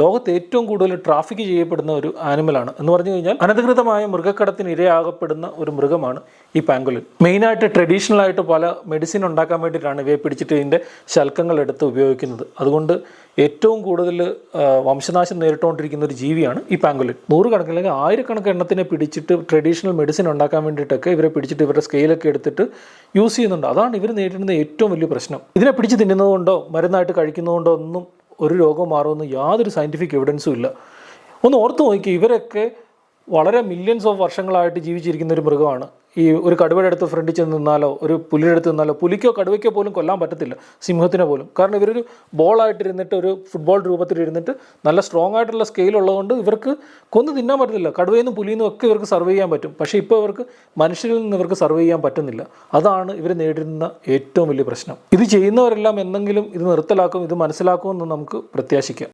ലോകത്ത് ഏറ്റവും കൂടുതൽ ട്രാഫിക് ചെയ്യപ്പെടുന്ന ഒരു ആനിമലാണ് എന്ന് പറഞ്ഞു കഴിഞ്ഞാൽ അനധികൃതമായ മൃഗക്കടത്തിന് ഇരയാകപ്പെടുന്ന ഒരു മൃഗമാണ് ഈ പാങ്കോലിൻ. മെയിനായിട്ട് ട്രഡീഷണൽ ആയിട്ട് പല മെഡിസിൻ ഉണ്ടാക്കാൻ വേണ്ടിയിട്ടാണ് ഇവയെ പിടിച്ചിട്ട് ഇതിൻ്റെ ശൽക്കങ്ങൾ എടുത്ത് ഉപയോഗിക്കുന്നത്. അതുകൊണ്ട് ഏറ്റവും കൂടുതൽ വംശനാശം നേരിട്ടുകൊണ്ടിരിക്കുന്ന ഒരു ജീവിയാണ് ഈ പാങ്കോലിൻ. നൂറുകണക്കിന് അല്ലെങ്കിൽ ആയിരക്കണക്കിന് എണ്ണത്തിനെ പിടിച്ചിട്ട് ട്രഡീഷണൽ മെഡിസിൻ ഉണ്ടാക്കാൻ വേണ്ടിയിട്ടൊക്കെ ഇവരെ പിടിച്ചിട്ട് ഇവരുടെ സ്കെയിലൊക്കെ എടുത്തിട്ട് യൂസ് ചെയ്യുന്നുണ്ട്. അതാണ് ഇവർ നേരിടുന്ന ഏറ്റവും വലിയ പ്രശ്നം. ഇതിനെ പിടിച്ച് തിന്നുന്നതുകൊണ്ടോ മരുന്നായിട്ട് കഴിക്കുന്നതുകൊണ്ടോ ഒന്നും ഒരു രോഗം മാറുമെന്ന് യാതൊരു സയൻറ്റിഫിക് എവിഡൻസും ഇല്ല. ഒന്ന് ഓർത്ത് നോക്കി, ഇവരൊക്കെ വളരെ മില്യൺസ് ഓഫ് വർഷങ്ങളായിട്ട് ജീവിച്ചിരിക്കുന്ന ഒരു മൃഗമാണ്. ഈ ഒരു കടുവയുടെ അടുത്ത് ഫ്രണ്ടിൽ ചെന്ന് നിന്നാലോ ഒരു പുലിയുടെ അടുത്ത് നിന്നാലോ പുലിക്കോ കടുവയ്ക്കോ പോലും കൊല്ലാൻ പറ്റത്തില്ല, സിംഹത്തിനെ പോലും. കാരണം ഇവരൊരു ബോളായിട്ടിരുന്നിട്ട് ഒരു ഫുട്ബോൾ രൂപത്തിലിരുന്നിട്ട് നല്ല സ്ട്രോങ് ആയിട്ടുള്ള സ്കെയിൽ ഉള്ളതുകൊണ്ട് ഇവർക്ക് കൊന്നു തിന്നാൻ പറ്റത്തില്ല. കടുവയിൽ നിന്നും പുലിയിൽ നിന്നും ഒക്കെ ഇവർക്ക് സർവൈവ് ചെയ്യാൻ പറ്റും. പക്ഷേ ഇപ്പോൾ ഇവർക്ക് മനുഷ്യരിൽ നിന്ന് ഇവർക്ക് സർവൈവ് ചെയ്യാൻ പറ്റുന്നില്ല. അതാണ് ഇവർ നേരിടുന്ന ഏറ്റവും വലിയ പ്രശ്നം. ഇത് ചെയ്യുന്നവരെല്ലാം എന്തെങ്കിലും ഇത് നിർത്തലാക്കും, ഇത് മനസ്സിലാക്കുമെന്ന് നമുക്ക് പ്രത്യാശിക്കാം.